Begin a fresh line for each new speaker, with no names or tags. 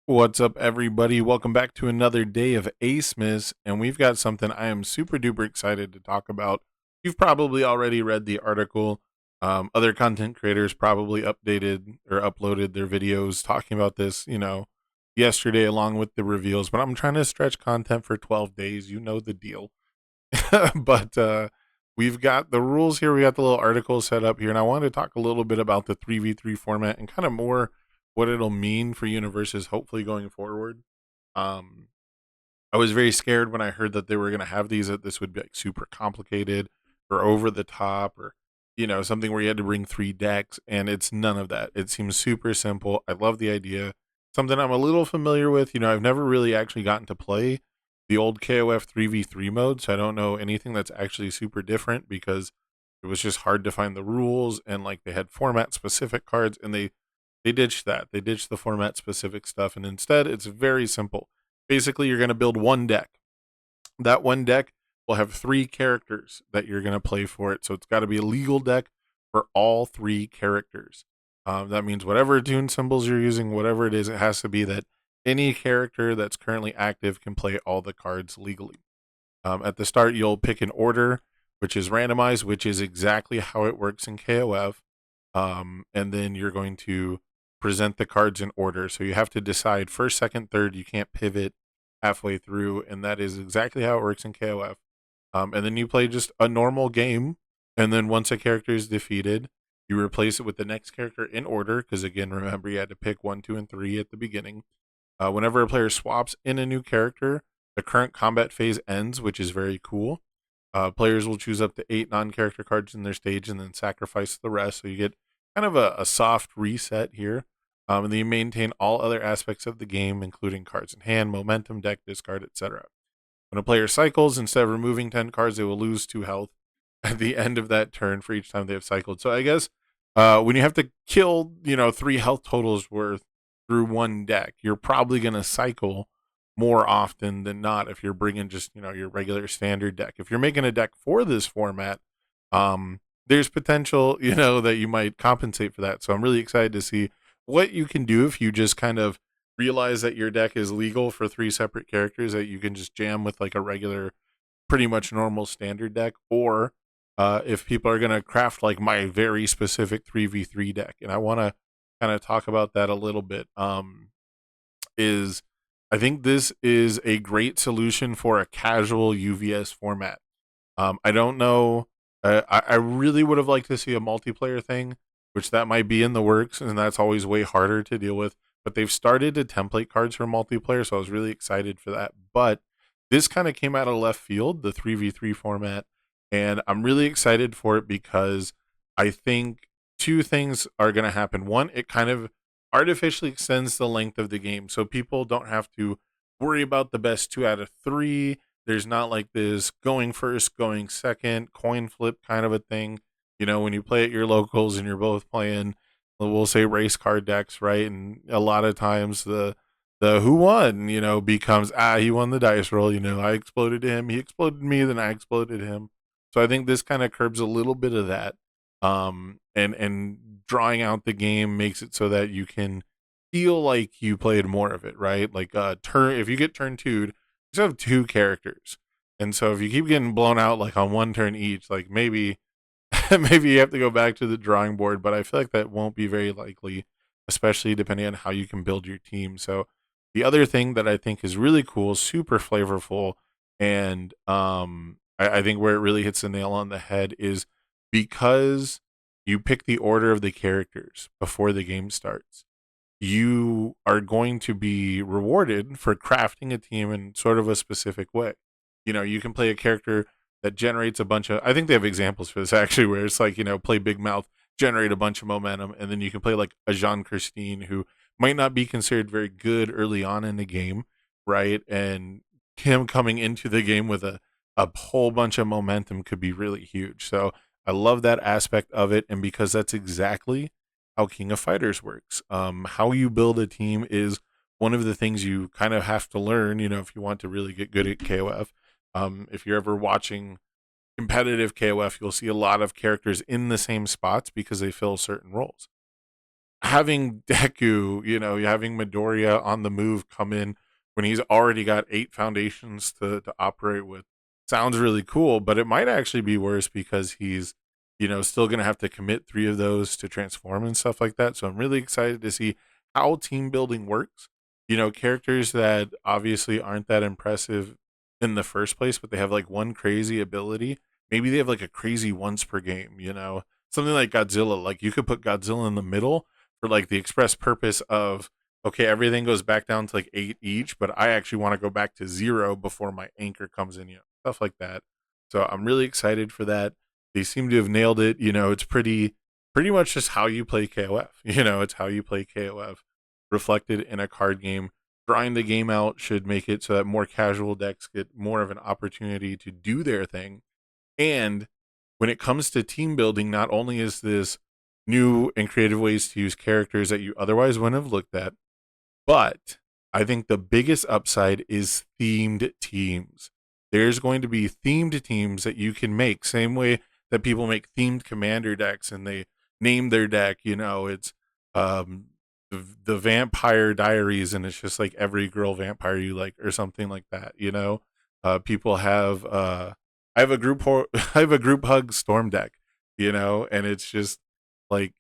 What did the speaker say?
What's up, everybody? Welcome back to another day of Ace Miss, and we've got something I am super duper excited to talk about. You've probably already read the article. Other content creators probably updated or uploaded their videos talking about this, yesterday along with the reveals. But I'm trying to stretch content for 12 days. You know the deal. But we've got the rules here. We got the little article set up here, and I wanted to talk a little bit about the 3v3 format and kind of more what it'll mean for universes, hopefully going forward. Um, I was very scared when I heard that they were going to have these, that this would be like super complicated or over the top or, something where you had to bring three decks. And it's none of that. It seems super simple. I love the idea. Something I'm a little familiar with. I've never really actually gotten to play the old KOF 3v3 mode. So I don't know anything that's actually super different because it was just hard to find the rules and like they had format specific cards and they ditched that. They ditched the format specific stuff. And instead, it's very simple. Basically, you're going to build one deck. That one deck will have three characters that you're going to play for it. So it's got to be a legal deck for all three characters. That means whatever tune symbols you're using, whatever it is, it has to be that any character that's currently active can play all the cards legally. At the start, you'll pick an order, which is randomized, which is exactly how it works in KOF. And then you're going to present the cards in order. So you have to decide first, second, third. You can't pivot halfway through, and that is exactly how it works in KOF. And then you play just a normal game, and then once a character is defeated, you replace it with the next character in order. Because again, remember you had to pick 1, 2, and 3 at the beginning. Whenever a player swaps in a new character, the current combat phase ends, which is very cool. Players will choose up to 8 non-character cards in their stage and then sacrifice the rest. So you get kind of a soft reset here. And then you maintain all other aspects of the game, including cards in hand, momentum, deck, discard, etc. When a player cycles, instead of removing 10 cards, they will lose 2 health at the end of that turn for each time they have cycled. So I guess when you have to kill, 3 health totals worth through one deck, you're probably going to cycle more often than not if you're bringing just, your regular standard deck. If you're making a deck for this format, there's potential, that you might compensate for that. So I'm really excited to see what you can do if you just kind of realize that your deck is legal for 3 separate characters that you can just jam with like a regular, pretty much normal standard deck, or if people are going to craft like my very specific 3v3 deck. And I want to kind of talk about that a little bit. Is I think this is a great solution for a casual UVS format. I don't know. I really would have liked to see a multiplayer thing, which that might be in the works, and that's always way harder to deal with. But they've started to template cards for multiplayer, so I was really excited for that. But this kind of came out of left field, the 3v3 format, and I'm really excited for it because I think two things are going to happen. One, it kind of artificially extends the length of the game, so people don't have to worry about the best 2 out of 3. There's not like this going first, going second, coin flip kind of a thing. When you play at your locals and you're both playing, we'll say race card decks, right? And a lot of times the who won, becomes he won the dice roll. I exploded him, he exploded me, then I exploded him. So I think this kind of curbs a little bit of that. And drawing out the game makes it so that you can feel like you played more of it, right? Like if you get turn 2'd, you have 2 characters. And so if you keep getting blown out like on one turn each, like maybe maybe you have to go back to the drawing board, but I feel like that won't be very likely, especially depending on how you can build your team. So the other thing that I think is really cool, super flavorful, and I think where it really hits the nail on the head is because you pick the order of the characters before the game starts, you are going to be rewarded for crafting a team in sort of a specific way. You can play a character that generates a bunch of, I think they have examples for this actually, where it's like, play Big Mouth, generate a bunch of momentum, and then you can play like a Jean Christine who might not be considered very good early on in the game, right? And him coming into the game with a whole bunch of momentum could be really huge. So I love that aspect of it. And because that's exactly how King of Fighters works. How you build a team is one of the things you kind of have to learn, if you want to really get good at KOF. If you're ever watching competitive KOF, you'll see a lot of characters in the same spots because they fill certain roles. having Deku, having Midoriya on the move come in when he's already got 8 foundations to operate with sounds really cool, but it might actually be worse because he's, still going to have to commit 3 of those to transform and stuff like that. So I'm really excited to see how team building works. Characters that obviously aren't that impressive in the first place, but they have like one crazy ability. Maybe they have like a crazy once per game, something like Godzilla. Like you could put Godzilla in the middle for like the express purpose of, okay, everything goes back down to like 8 each, but I actually want to go back to 0 before my anchor comes in, stuff like that. So I'm really excited for that. They seem to have nailed it. It's pretty much just how you play KOF. It's how you play KOF reflected in a card game. Drawing the game out should make it so that more casual decks get more of an opportunity to do their thing. And when it comes to team building, not only is this new and creative ways to use characters that you otherwise wouldn't have looked at, but I think the biggest upside is themed teams. There's going to be themed teams that you can make, same way that people make themed commander decks and they name their deck. It's um, the Vampire Diaries, and it's just like every girl vampire you like, or something like that. People have. I have a I have a group hug storm deck, and it's just like